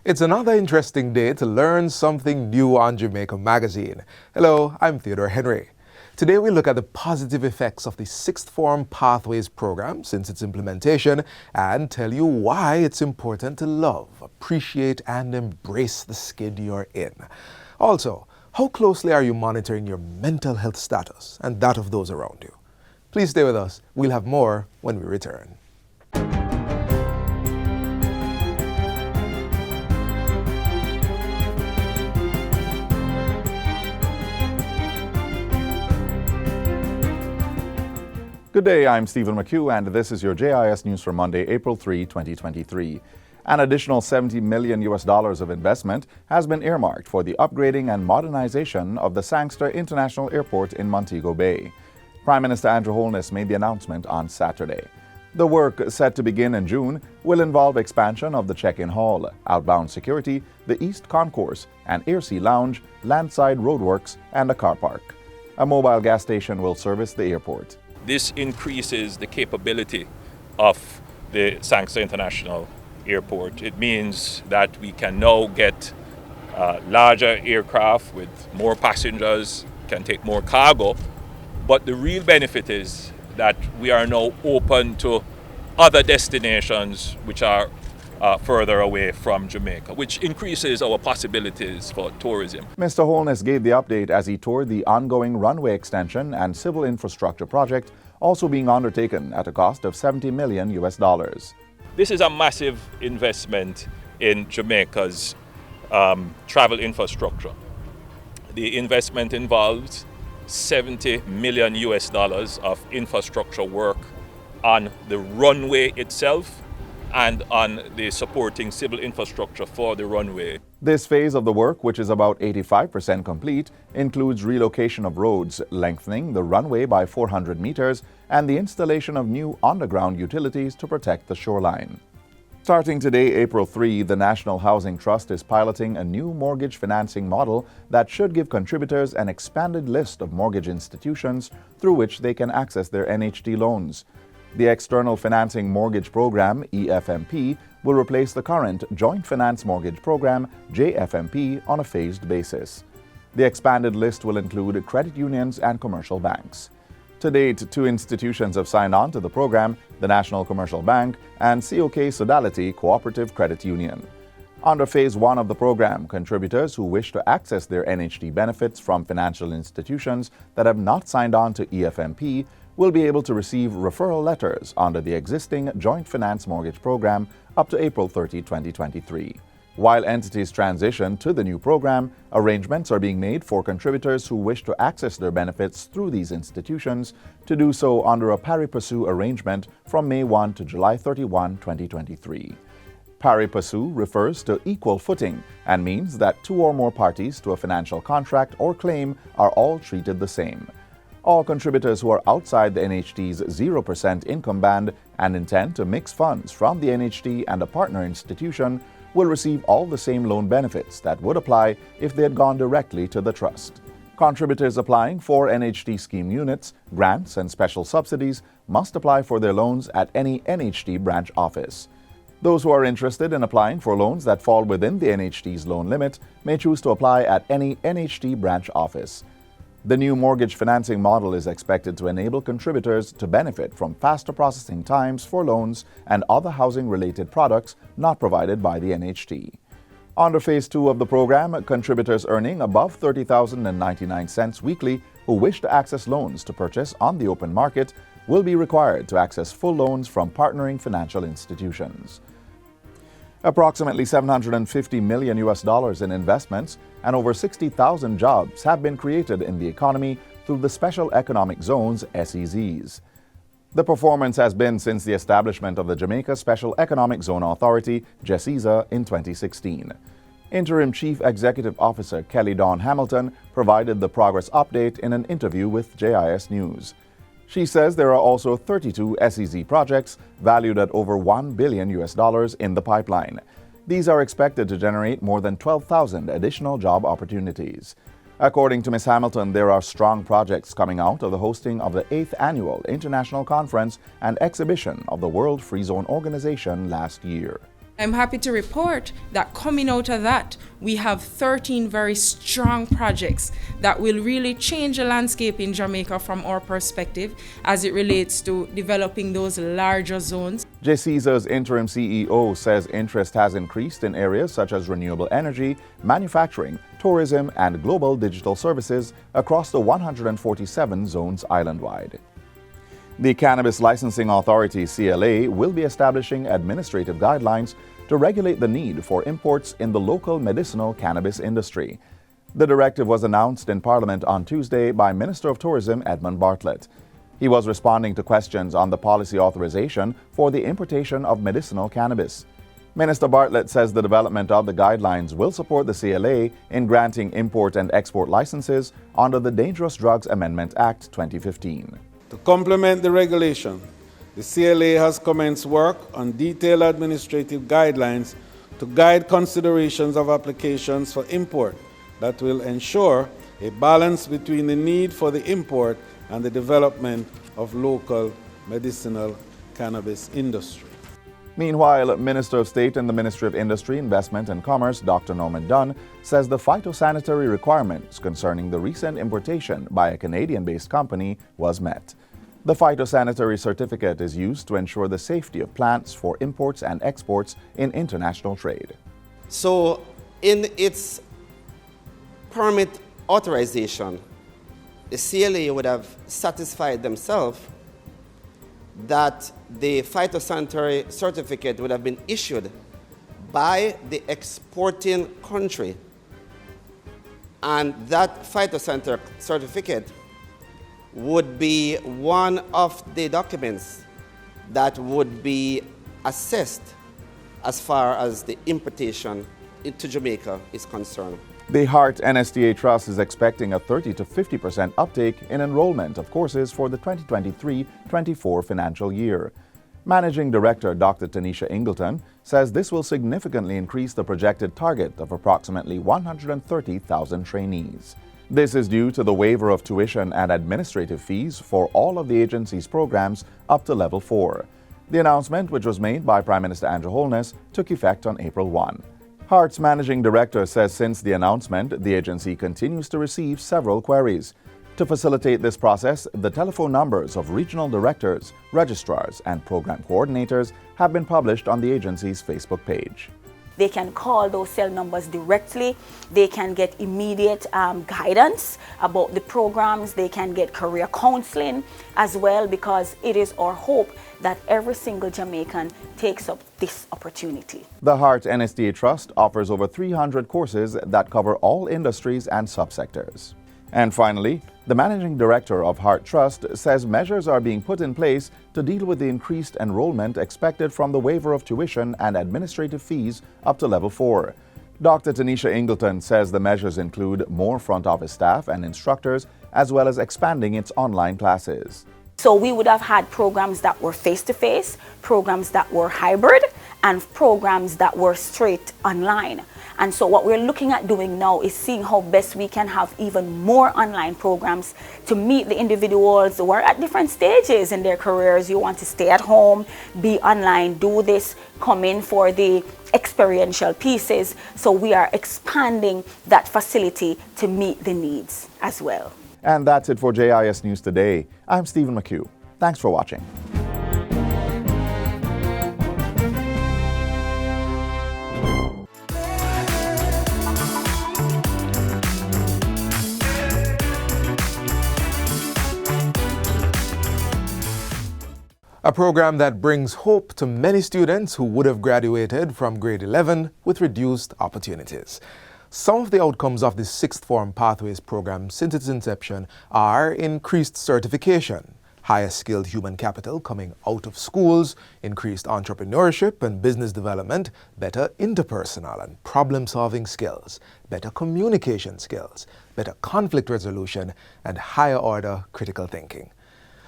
It's another interesting day to learn something new on Jamaica Magazine. Hello, I'm Theodore Henry. Today we look at the positive effects of the Sixth Form Pathways program since its implementation and tell you why it's important to love, appreciate, and embrace the skid you're in. Also, how closely are you monitoring your mental health status and that of those around you? Please stay with us. We'll have more when we return. Good day, I'm Stephen McHugh, and this is your JIS News for Monday, April 3, 2023. An additional $70 million of investment has been earmarked for the upgrading and modernization of the Sangster International Airport in Montego Bay. Prime Minister Andrew Holness made the announcement on Saturday. The work, set to begin in June, will involve expansion of the check-in hall, outbound security, the East Concourse, an air-sea lounge, landside roadworks, and a car park. A mobile gas station will service the airport. This increases the capability of the Sangster International Airport. It means that we can now get larger aircraft with more passengers, can take more cargo. But the real benefit is that we are now open to other destinations which are further away from Jamaica, which increases our possibilities for tourism. Mr. Holness gave the update as he toured the ongoing runway extension and civil infrastructure project, also being undertaken at a cost of $70 million. This is a massive investment in Jamaica's travel infrastructure. The investment involves $70 million of infrastructure work on the runway itself and on the supporting civil infrastructure for the runway. This phase of the work, which is about 85% complete, includes relocation of roads, lengthening the runway by 400 meters, and the installation of new underground utilities to protect the shoreline. Starting today, April 3, the National Housing Trust is piloting a new mortgage financing model that should give contributors an expanded list of mortgage institutions through which they can access their NHT loans. The External Financing Mortgage Program, EFMP, will replace the current Joint Finance Mortgage Program, JFMP, on a phased basis. The expanded list will include credit unions and commercial banks. To date, 2 institutions have signed on to the program, the National Commercial Bank and COK Sodality Cooperative Credit Union. Under Phase 1 of the program, contributors who wish to access their NHT benefits from financial institutions that have not signed on to EFMP will be able to receive referral letters under the existing Joint Finance Mortgage Program up to April 30, 2023. While entities transition to the new program, arrangements are being made for contributors who wish to access their benefits through these institutions to do so under a pari passu arrangement from May 1 to July 31, 2023. Pari passu refers to equal footing and means that 2 or more parties to a financial contract or claim are all treated the same. All contributors who are outside the NHT's 0% income band and intend to mix funds from the NHT and a partner institution will receive all the same loan benefits that would apply if they had gone directly to the trust. Contributors applying for NHT scheme units, grants, and special subsidies must apply for their loans at any NHT branch office. Those who are interested in applying for loans that fall within the NHT's loan limit may choose to apply at any NHT branch office. The new mortgage financing model is expected to enable contributors to benefit from faster processing times for loans and other housing-related products not provided by the NHT. Under Phase 2 of the program, contributors earning above $30,099 weekly who wish to access loans to purchase on the open market will be required to access full loans from partnering financial institutions. Approximately $750 million in investments and over 60,000 jobs have been created in the economy through the Special Economic Zones, SEZs. The performance has been since the establishment of the Jamaica Special Economic Zone Authority, JESIZA, in 2016. Interim Chief Executive Officer Kelly Dawn Hamilton provided the progress update in an interview with JIS News. She says there are also 32 SEZ projects valued at over $1 billion in the pipeline. These are expected to generate more than 12,000 additional job opportunities. According to Ms. Hamilton, there are strong projects coming out of the hosting of the 8th Annual International Conference and Exhibition of the World Free Zone Organization last year. I'm happy to report that coming out of that, we have 13 very strong projects that will really change the landscape in Jamaica from our perspective as it relates to developing those larger zones. JCESA's interim CEO says interest has increased in areas such as renewable energy, manufacturing, tourism, and global digital services across the 147 zones island-wide. The Cannabis Licensing Authority, CLA, will be establishing administrative guidelines to regulate the need for imports in the local medicinal cannabis industry. The directive was announced in Parliament on Tuesday by Minister of Tourism Edmund Bartlett. He was responding to questions on the policy authorization for the importation of medicinal cannabis. Minister Bartlett says the development of the guidelines will support the CLA in granting import and export licenses under the Dangerous Drugs Amendment Act 2015. To complement the regulation, the CLA has commenced work on detailed administrative guidelines to guide considerations of applications for import that will ensure a balance between the need for the import and the development of local medicinal cannabis industry. Meanwhile, Minister of State in the Ministry of Industry, Investment and Commerce, Dr. Norman Dunn, says the phytosanitary requirements concerning the recent importation by a Canadian-based company was met. The phytosanitary certificate is used to ensure the safety of plants for imports and exports in international trade. So, in its permit authorization, the CLA would have satisfied themselves that the phytosanitary certificate would have been issued by the exporting country, and that phytosanitary certificate would be one of the documents that would be assessed as far as the importation into Jamaica is concerned. The Hart NSTA Trust is expecting a 30 to 50% uptake in enrollment of courses for the 2023-24 financial year. Managing Director Dr. Tanisha Ingleton says this will significantly increase the projected target of approximately 130,000 trainees. This is due to the waiver of tuition and administrative fees for all of the agency's programs up to Level 4. The announcement, which was made by Prime Minister Andrew Holness, took effect on April 1. Hart's managing director says since the announcement, the agency continues to receive several queries. To facilitate this process, the telephone numbers of regional directors, registrars, and program coordinators have been published on the agency's Facebook page. They can call those cell numbers directly. They can get immediate guidance about the programs. They can get career counseling as well, because it is our hope that every single Jamaican takes up this opportunity. The Hart NSTA Trust offers over 300 courses that cover all industries and subsectors. And finally, the managing director of Hart Trust says measures are being put in place to deal with the increased enrollment expected from the waiver of tuition and administrative fees up to Level 4. Dr. Tanisha Ingleton says the measures include more front office staff and instructors, as well as expanding its online classes. So we would have had programs that were face-to-face, programs that were hybrid, and programs that were straight online. And so what we're looking at doing now is seeing how best we can have even more online programs to meet the individuals who are at different stages in their careers. You want to stay at home, be online, do this, come in for the experiential pieces. So we are expanding that facility to meet the needs as well. And that's it for JIS News Today. I'm Stephen McHugh. Thanks for watching. A program that brings hope to many students who would have graduated from grade 11 with reduced opportunities. Some of the outcomes of the Sixth Form Pathways program since its inception are increased certification, higher skilled human capital coming out of schools, increased entrepreneurship and business development, better interpersonal and problem-solving skills, better communication skills, better conflict resolution, and higher order critical thinking.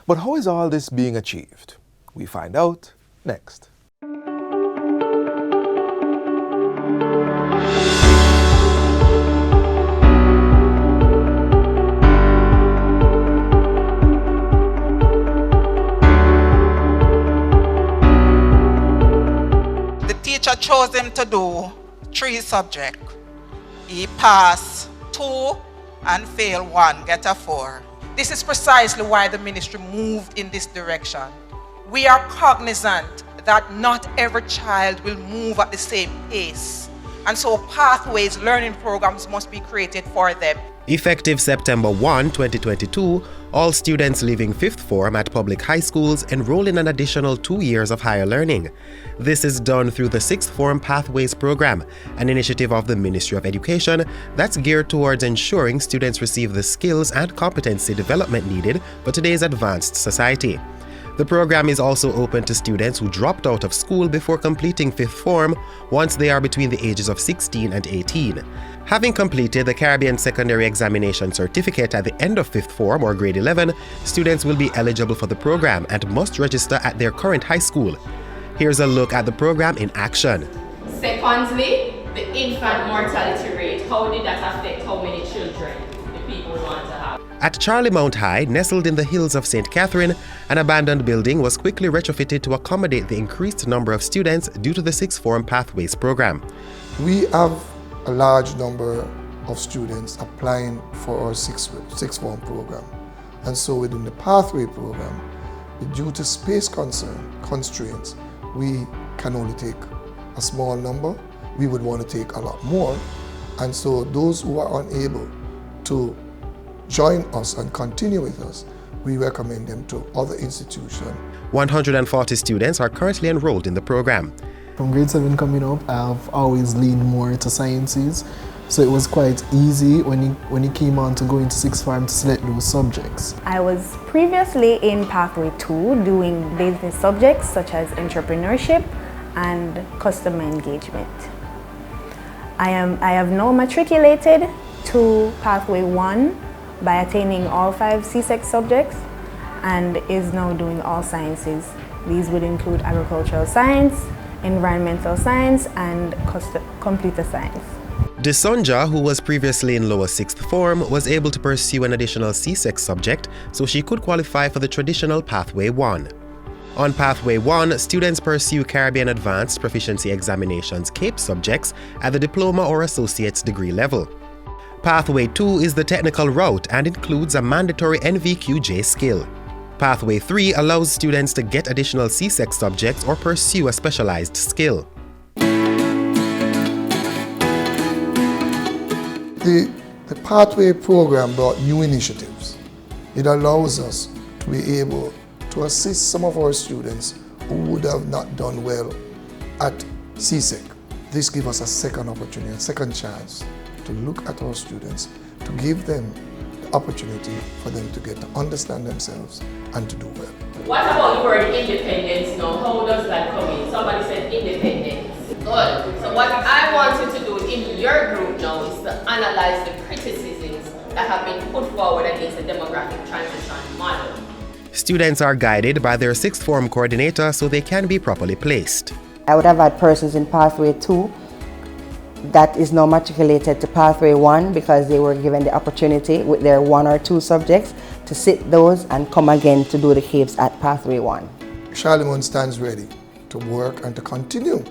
But how is all this being achieved? We find out next. teacher chose him to do 3 subjects. He passed 2 and failed 1, get a 4. This is precisely why the ministry moved in this direction. We are cognizant that not every child will move at the same pace, and so pathways learning programs must be created for them. Effective September 1, 2022, all students leaving 5th form at public high schools enroll in an additional 2 years of higher learning. This is done through the 6th Form Pathways program, an initiative of the Ministry of Education that's geared towards ensuring students receive the skills and competency development needed for today's advanced society. The program is also open to students who dropped out of school before completing 5th form once they are between the ages of 16 and 18. Having completed the Caribbean Secondary Examination Certificate at the end of 5th form or grade 11, students will be eligible for the program and must register at their current high school. Here's a look at the program in action. Secondly, the infant mortality rate. How did that affect how many children the people want to have? At Charlie Mount High, nestled in the hills of St. Catherine, an abandoned building was quickly retrofitted to accommodate the increased number of students due to the 6th Form Pathways program. We have a large number of students applying for our 6th Form program. And so within the Pathway program, due to space constraints, we can only take a small number. We would want to take a lot more. And so those who are unable to join us and continue with us, we recommend them to other institutions. 140 students are currently enrolled in the program. From grade 7 coming up, I've always leaned more to sciences, so it was quite easy when it came on to go into 6th form to select those subjects. I was previously in Pathway 2 doing business subjects such as entrepreneurship and customer engagement. I have now matriculated to Pathway 1 by attaining all 5 CSEC subjects and is now doing all sciences. These would include agricultural science, environmental science, and computer science. Desonja, who was previously in lower 6th form, was able to pursue an additional CSEC subject so she could qualify for the traditional Pathway 1. On Pathway 1, students pursue Caribbean Advanced Proficiency Examinations CAPE subjects at the diploma or associate's degree level. Pathway 2 is the technical route and includes a mandatory NVQJ skill. Pathway 3 allows students to get additional CSEC subjects or pursue a specialized skill. The Pathway program brought new initiatives. It allows us to be able to assist some of our students who would have not done well at CSEC. This gives us a second opportunity, a second chance to look at our students, to give them the opportunity for them to get to understand themselves and to do well. What about the word independence now? How does that come in? Somebody said independence. Good. So what I want you to do in your group now is to analyze the criticisms that have been put forward against the demographic transition model. Students are guided by their 6th form coordinator so they can be properly placed. I would have had persons in Pathway 2 that is now matriculated to Pathway 1 because they were given the opportunity with their 1 or 2 subjects to sit those and come again to do the CAPES at Pathway 1. Charlemont stands ready to work and to continue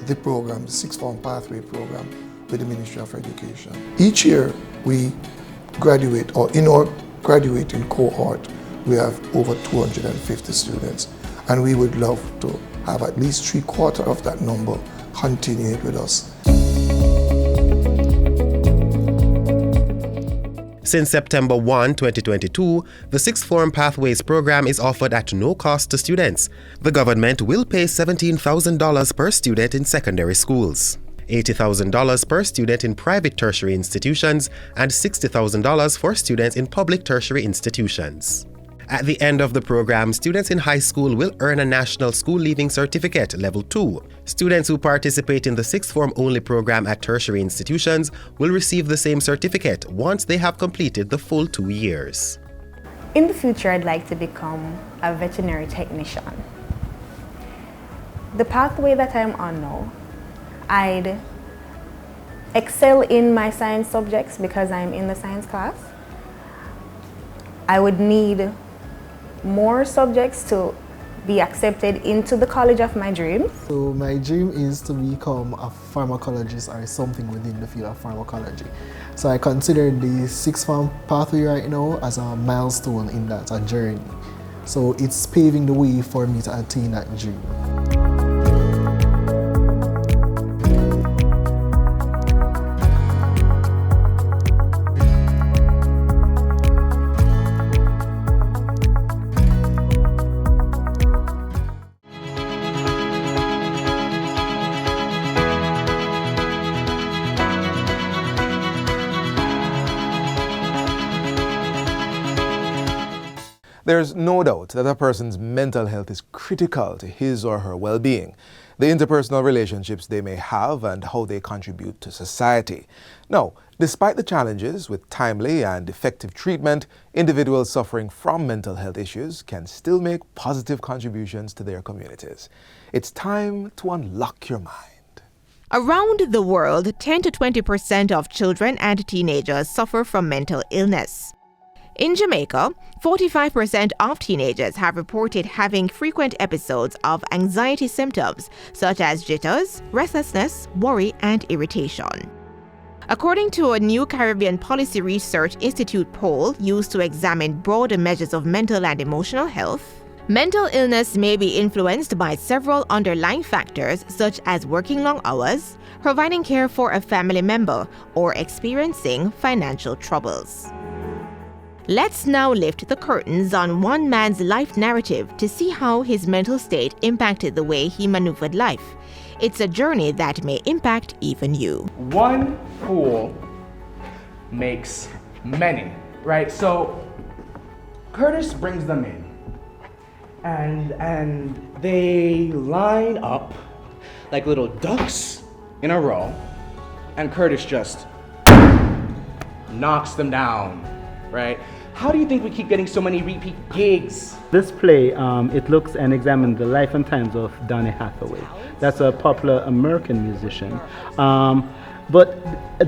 the program, the 6th Form Pathway program with the Ministry of Education. Each year we graduate, or in our graduating cohort, we have over 250 students, and we would love to have at least 3/4 of that number continue with us. Since September 1, 2022, the 6th Form Pathways program is offered at no cost to students. The government will pay $17,000 per student in secondary schools, $80,000 per student in private tertiary institutions, and $60,000 for students in public tertiary institutions. At the end of the program, students in high school will earn a National School Leaving Certificate, Level 2. Students who participate in the 6th Form only program at tertiary institutions will receive the same certificate once they have completed the full 2 years. In the future, I'd like to become a veterinary technician. The pathway that I'm on now, I'd excel in my science subjects because I'm in the science class. I would need more subjects to be accepted into the college of my dreams. So my dream is to become a pharmacologist or something within the field of pharmacology. So I consider the sixth form pathway right now as a milestone in that, a journey. So it's paving the way for me to attain that dream. There's no doubt that a person's mental health is critical to his or her well-being, the interpersonal relationships they may have and how they contribute to society. Now, despite the challenges with timely and effective treatment, individuals suffering from mental health issues can still make positive contributions to their communities. It's time to unlock your mind. Around the world, 10 to 20% of children and teenagers suffer from mental illness. In Jamaica, 45% of teenagers have reported having frequent episodes of anxiety symptoms such as jitters, restlessness, worry, and irritation. According to a new Caribbean Policy Research Institute poll used to examine broader measures of mental and emotional health, mental illness may be influenced by several underlying factors such as working long hours, providing care for a family member, or experiencing financial troubles. Let's now lift the curtains on one man's life narrative to see how his mental state impacted the way he maneuvered life. It's a journey that may impact even you. One fool makes many, right? So Curtis brings them in and they line up like little ducks in a row, and Curtis just knocks them down, right? How do you think we keep getting so many repeat gigs? This play, it looks and examines the life and times of Donny Hathaway. That's a popular American musician. But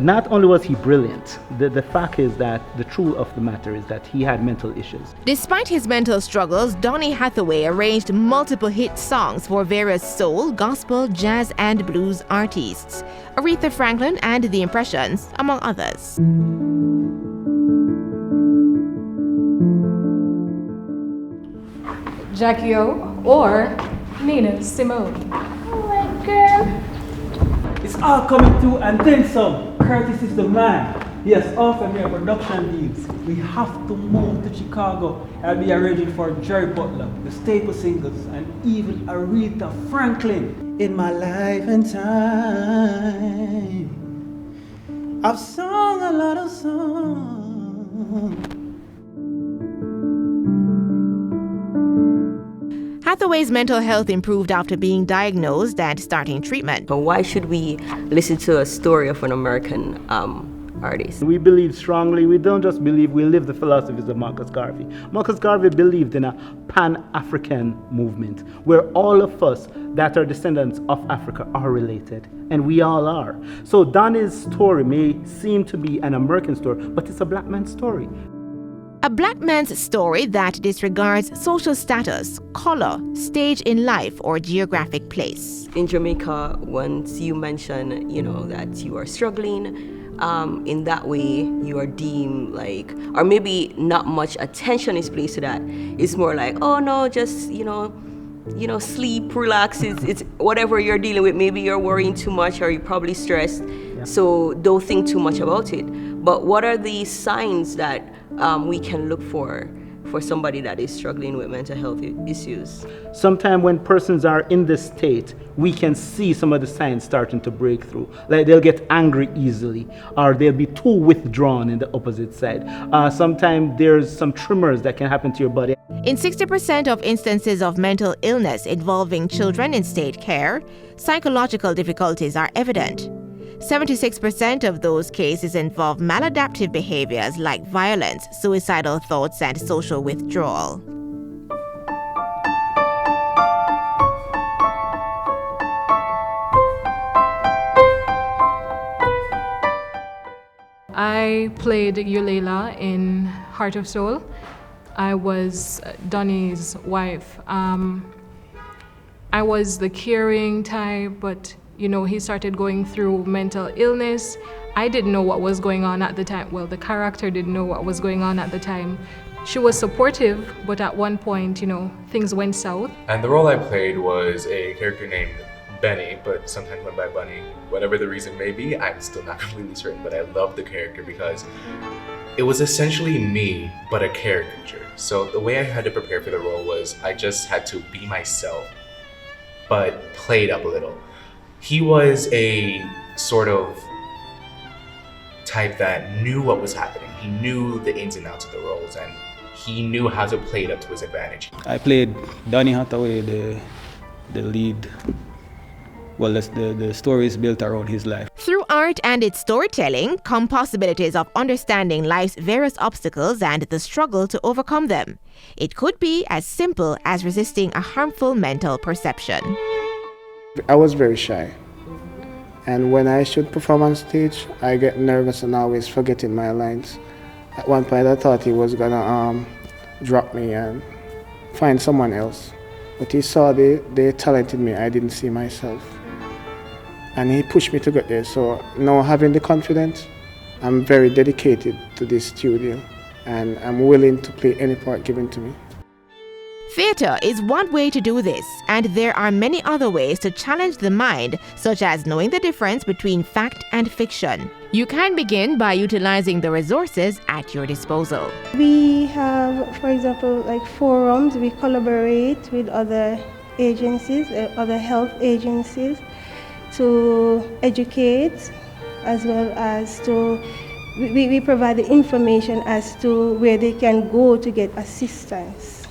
not only was he brilliant, the fact is that the truth of the matter is that he had mental issues. Despite his mental struggles, Donny Hathaway arranged multiple hit songs for various soul, gospel, jazz, and blues artists, Aretha Franklin and The Impressions, among others. Jackie O or Nina Simone. Oh my girl. It's all coming through and then some. Curtis is the man. Yes, all from your production deals. We have to move to Chicago. I'll be arranging for Jerry Butler, the Staple Singers, and even Aretha Franklin. In my life and time, I've sung a lot of songs. Hathaway's mental health improved after being diagnosed and starting treatment. But why should we listen to a story of an American artist? We believe strongly, we don't just believe, we live the philosophies of Marcus Garvey. Marcus Garvey believed in a pan-African movement where all of us that are descendants of Africa are related, and we all are. So Donny's story may seem to be an American story, but it's a black man's story. A black man's story that disregards social status, color, stage in life, or geographic place. In Jamaica, once you mention, that you are struggling, in that way you are deemed like, or maybe not much attention is placed to that. It's more like, oh no, just, sleep, relax, it's whatever you're dealing with. Maybe you're worrying too much or you're probably stressed. Yeah. So don't think too much about it. But what are the signs that we can look for somebody that is struggling with mental health issues? Sometimes when persons are in this state, we can see some of the signs starting to break through. Like they'll get angry easily, or they'll be too withdrawn in the opposite side. Sometimes there's some tremors that can happen to your body. In 60% of instances of mental illness involving children in state care, psychological difficulties are evident. 76% of those cases involve maladaptive behaviors like violence, suicidal thoughts, and social withdrawal. I played Yulela in Heart of Soul. I was Donny's wife. I was the caring type, but he started going through mental illness. I didn't know what was going on at the time. Well, the character didn't know what was going on at the time. She was supportive, but at one point, things went south. And the role I played was a character named Benny, but sometimes went by Bunny. Whatever the reason may be, I'm still not completely certain, but I love the character because it was essentially me, but a caricature. So the way I had to prepare for the role was I just had to be myself, but played up a little. He was a sort of type that knew what was happening. He knew the ins and outs of the roles, and he knew how to play it up to his advantage. I played Donny Hathaway, the lead. Well, the story is built around his life. Through art and its storytelling come possibilities of understanding life's various obstacles and the struggle to overcome them. It could be as simple as resisting a harmful mental perception. I was very shy. And when I should perform on stage, I get nervous and always forgetting my lines. At one point I thought he was gonna drop me and find someone else. But he saw the talent in me I didn't see myself. And he pushed me to get there. So now having the confidence, I'm very dedicated to this studio and I'm willing to play any part given to me. Theatre is one way to do this, and there are many other ways to challenge the mind, such as knowing the difference between fact and fiction. You can begin by utilizing the resources at your disposal. We have, for example, like forums. We collaborate with other agencies, other health agencies, to educate, as well as to we provide the information as to where they can go to get assistance.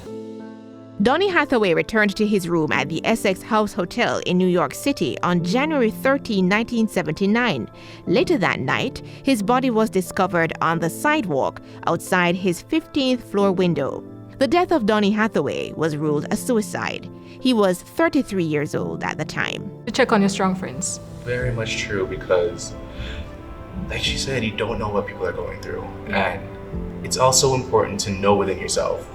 Donny Hathaway returned to his room at the Essex House Hotel in New York City on January 13, 1979. Later that night, his body was discovered on the sidewalk outside his 15th floor window. The death of Donny Hathaway was ruled a suicide. He was 33 years old at the time. To check on your strong friends. Very much true, because like she said, you don't know what people are going through. And it's also important to know within yourself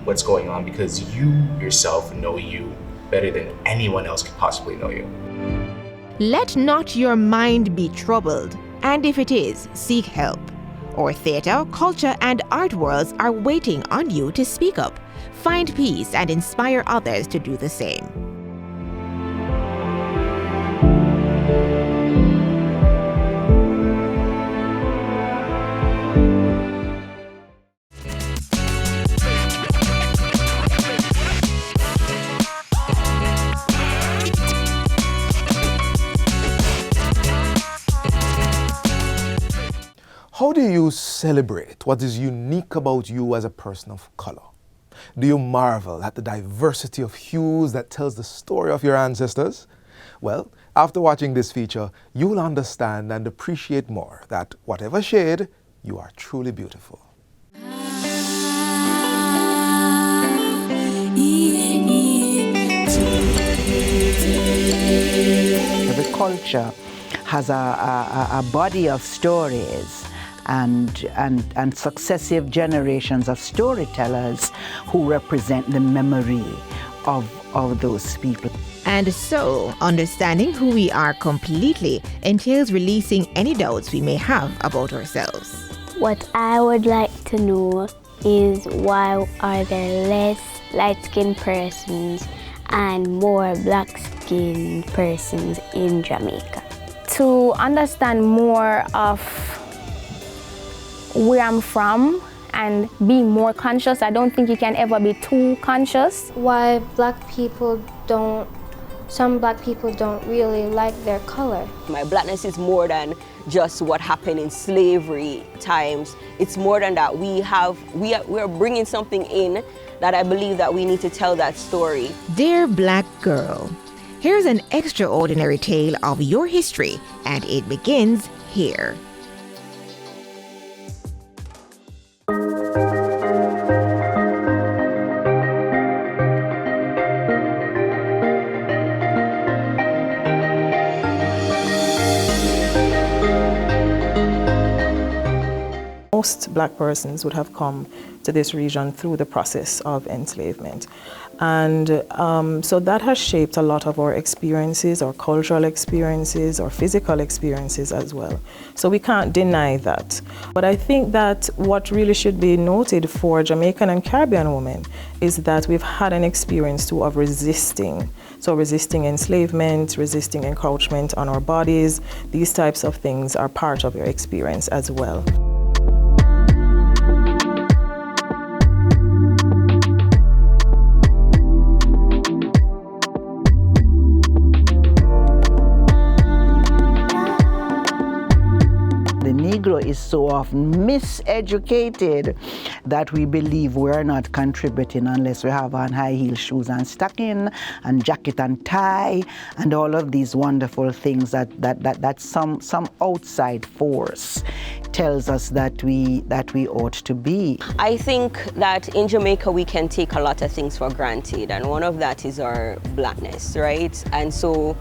what's going on, because you yourself know you better than anyone else could possibly know you. Let not your mind be troubled, and if it is, seek help. Our theatre, culture, and art worlds are waiting on you to speak up, find peace, and inspire others to do the same. How do you celebrate what is unique about you as a person of color? Do you marvel at the diversity of hues that tells the story of your ancestors? Well, after watching this feature, you will understand and appreciate more that whatever shade, you are truly beautiful. Every culture has a body of stories and successive generations of storytellers who represent the memory of those people. And so, understanding who we are completely entails releasing any doubts we may have about ourselves. What I would like to know is, why are there less light-skinned persons and more black-skinned persons in Jamaica? To understand more of where I'm from and be more conscious. I don't think you can ever be too conscious. Why some black people don't really like their color. My blackness is more than just what happened in slavery times. It's more than that. We are bringing something in that I believe that we need to tell that story. Dear Black Girl, here's an extraordinary tale of your history, and it begins here. Most black persons would have come to this region through the process of enslavement. And so that has shaped a lot of our experiences, our cultural experiences, our physical experiences as well. So we can't deny that. But I think that what really should be noted for Jamaican and Caribbean women is that we've had an experience too of resisting. So resisting enslavement, resisting encroachment on our bodies, these types of things are part of your experience as well. Negro is so often miseducated that we believe we're not contributing unless we have on high heel shoes and stocking and jacket and tie and all of these wonderful things that some outside force tells us that we ought to be. I think that in Jamaica we can take a lot of things for granted, and one of that is our blackness, right? And so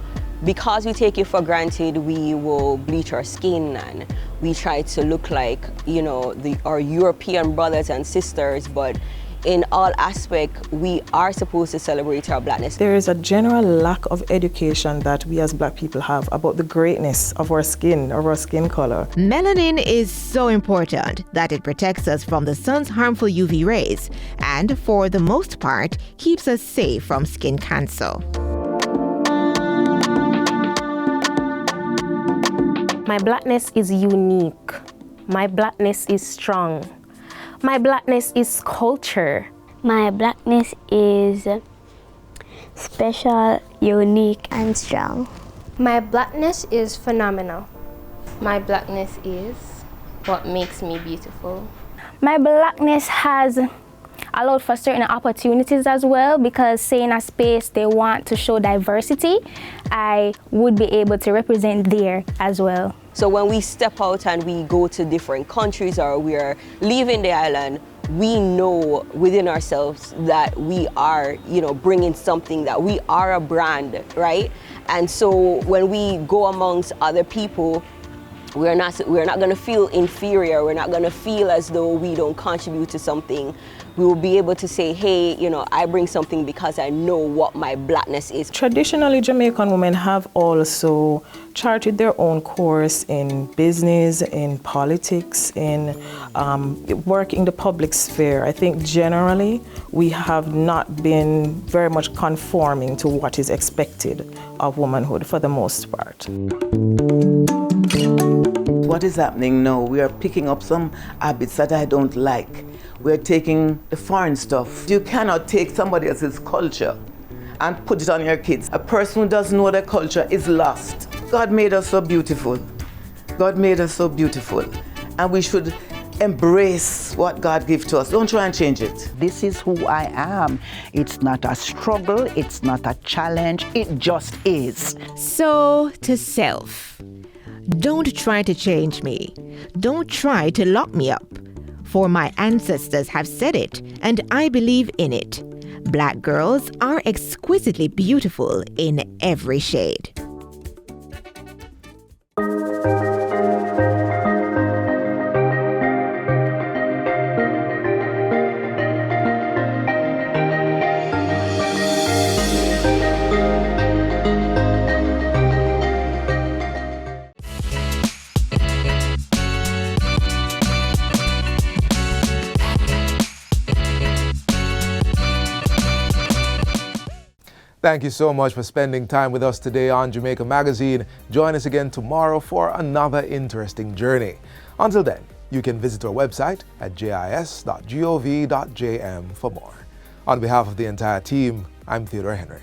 because we take it for granted, we will bleach our skin and we try to look like, you know, our European brothers and sisters, but in all aspects, we are supposed to celebrate our blackness. There is a general lack of education that we as black people have about the greatness of our skin color. Melanin is so important that it protects us from the sun's harmful UV rays and, for the most part, keeps us safe from skin cancer. My blackness is unique. My blackness is strong. My blackness is culture. My blackness is special, unique, and strong. My blackness is phenomenal. My blackness is what makes me beautiful. My blackness has allowed for certain opportunities as well, because say in a space they want to show diversity, I would be able to represent there as well. So when we step out and we go to different countries or we are leaving the island, we know within ourselves that we are, you know, bringing something, that we are a brand, right? And so when we go amongst other people, we're not going to feel inferior. We're not going to feel as though we don't contribute to something. We will be able to say, hey, you know, I bring something because I know what my blackness is. Traditionally, Jamaican women have also charted their own course in business, in politics, in work in the public sphere. I think generally we have not been very much conforming to what is expected of womanhood for the most part. What is happening now? We are picking up some habits that I don't like. We're taking the foreign stuff. You cannot take somebody else's culture and put it on your kids. A person who doesn't know their culture is lost. God made us so beautiful. God made us so beautiful. And we should embrace what God gives to us. Don't try and change it. This is who I am. It's not a struggle. It's not a challenge. It just is. So, to self. Don't try to change me. Don't try to lock me up. For my ancestors have said it, and I believe in it. Black girls are exquisitely beautiful in every shade. Thank you so much for spending time with us today on Jamaica Magazine. Join us again tomorrow for another interesting journey. Until then, you can visit our website at jis.gov.jm for more. On behalf of the entire team, I'm Theodore Henry.